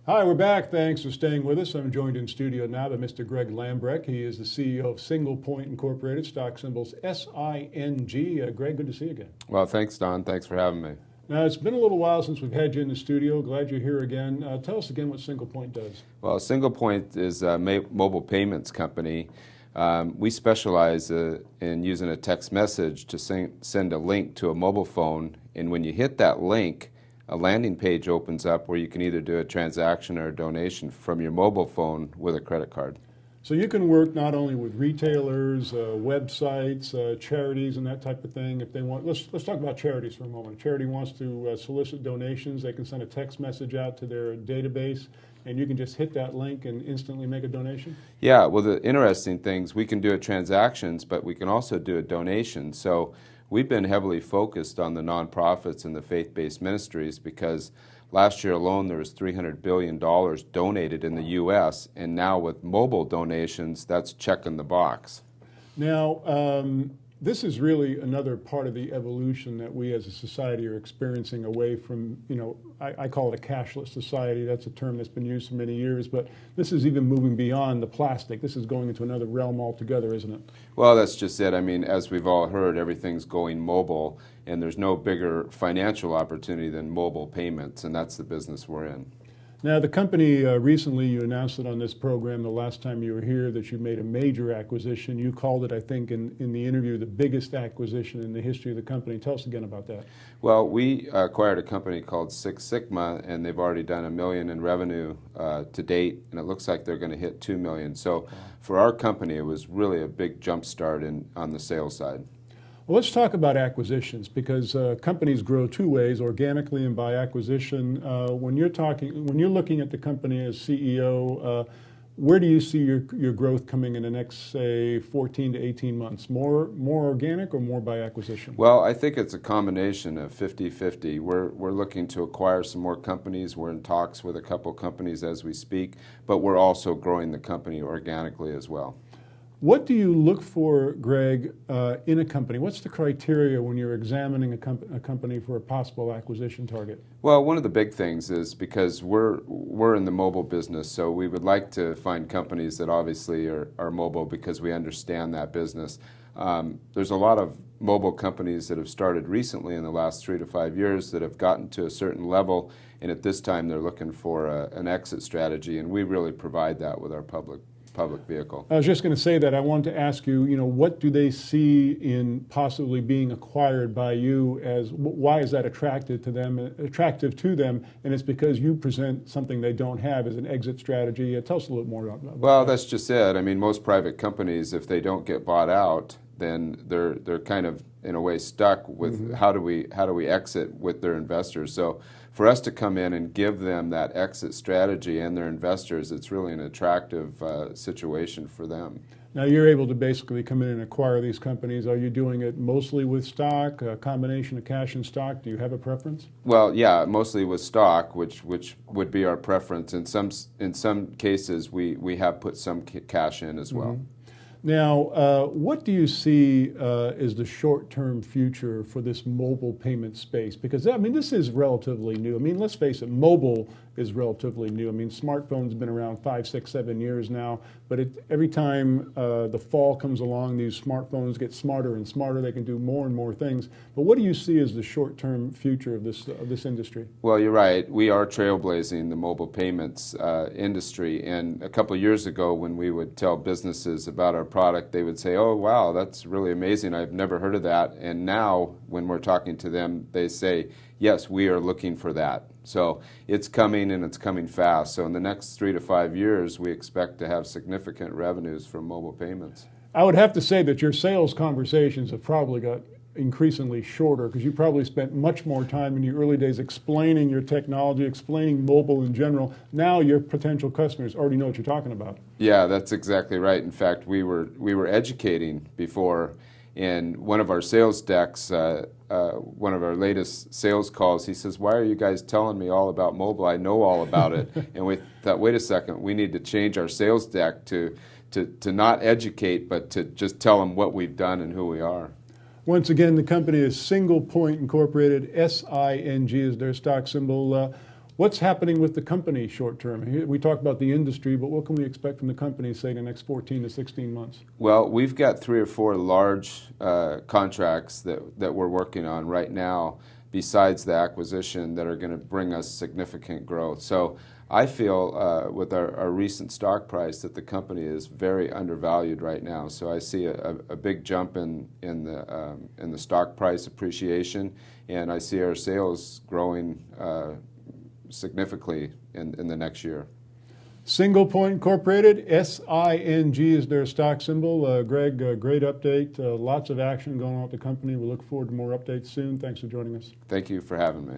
Hi, we're back. Thanks for staying with us. I'm joined in studio now by Mr. Greg Lambrecht. He is the CEO of Singlepoint Incorporated, stock symbols SING. Greg, good to see you again. Well, thanks, Don. Thanks for having me. Now, it's been a little while since we've had you in the studio. Glad you're here again. Tell us again what Singlepoint does. Well, Singlepoint is a mobile payments company. We specialize in using a text message to send a link to a mobile phone, and when you hit that link, a landing page opens up where you can either do a transaction or a donation from your mobile phone with a credit card. So you can work not only with retailers, websites, charities, and that type of thing. If they want, let's talk about charities for a moment. A charity wants to solicit donations. They can send a text message out to their database, and you can just hit that link and instantly make a donation. Yeah. Well, the interesting things, we can do transactions, but we can also do a donation. So we've been heavily focused on the nonprofits and the faith-based ministries because last year alone there was $300 billion donated in the U.S., and now with mobile donations, that's checking the box. Now, this is really another part of the evolution that we as a society are experiencing away from, I call it a cashless society. That's a term that's been used for many years, but this is even moving beyond the plastic. This is going into another realm altogether, isn't it? Well, that's just it. I mean, as we've all heard, everything's going mobile, and there's no bigger financial opportunity than mobile payments, and that's the business we're in. Now, the company, recently you announced it on this program the last time you were here that you made a major acquisition. You called it, I think, in the interview, the biggest acquisition in the history of the company. Tell us again about that. Well, we acquired a company called Six Sigma, and they've already done $1 million in revenue to date, and it looks like they're going to hit $2 million. So for our company, it was really a big jump start on the sales side. Well, let's talk about acquisitions because companies grow two ways, organically and by acquisition. When you're looking at the company as CEO, where do you see your growth coming in the next, say, 14 to 18 months? More organic or more by acquisition? Well, I think it's a combination of 50-50. We're looking to acquire some more companies. We're in talks with a couple companies as we speak, but we're also growing the company organically as well. What do you look for, Greg, in a company? What's the criteria when you're examining a company for a possible acquisition target? Well, one of the big things is because we're in the mobile business, so we would like to find companies that obviously are mobile because we understand that business. There's a lot of mobile companies that have started recently in the last 3 to 5 years that have gotten to a certain level, and at this time they're looking for an exit strategy, and we really provide that with our public vehicle. I was just going to say that I wanted to ask you, what do they see in possibly being acquired by you? Why is that attractive to them? And it's because you present something they don't have as an exit strategy. Tell us a little more about that. Well, that's just it. I mean, most private companies, if they don't get bought out, then they're kind of in a way stuck with how do we exit with their investors. So for us to come in and give them that exit strategy and their investors, it's really an attractive situation for them. Now you're able to basically come in and acquire these companies. Are you doing it mostly with stock, a combination of cash and stock? Do you have a preference? Well, yeah, mostly with stock, which would be our preference. In some cases, we have put some cash in as well. Now, what do you see as the short-term future for this mobile payment space? Because, I mean, this is relatively new. I mean, let's face it, mobile is relatively new. I mean, smartphones have been around 5, 6, 7 years now, but every time the fall comes along, these smartphones get smarter and smarter. They can do more and more things. But what do you see as the short-term future of this industry? Well, you're right. We are trailblazing the mobile payments industry. And a couple of years ago, when we would tell businesses about our product, they would say, "Oh, wow, that's really amazing. I've never heard of that." And now, when we're talking to them, they say, "Yes, we are looking for that." So it's coming, and it's coming fast. So in the next 3 to 5 years, we expect to have significant revenues from mobile payments. I would have to say that your sales conversations have probably got increasingly shorter because you probably spent much more time in your early days explaining your technology, explaining mobile in general. Now your potential customers already know what you're talking about. Yeah, that's exactly right. In fact, we were educating before. In one of our sales decks, one of our latest sales calls, he says, "Why are you guys telling me all about mobile? I know all about it." And we thought, wait a second, we need to change our sales deck to not educate, but to just tell them what we've done and who we are. Once again, the company is Singlepoint Incorporated. SING is their stock symbol. What's happening with the company short term? We talked about the industry, but what can we expect from the company, say, in the next 14 to 16 months? Well, we've got 3 or 4 large contracts that we're working on right now, besides the acquisition, that are going to bring us significant growth. So I feel with our recent stock price that the company is very undervalued right now. So I see a big jump in the stock price appreciation, and I see our sales growing significantly in the next year. Singlepoint Incorporated, SING is their stock symbol. Greg, great update. Lots of action going on with the company. We look forward to more updates soon. Thanks for joining us. Thank you for having me.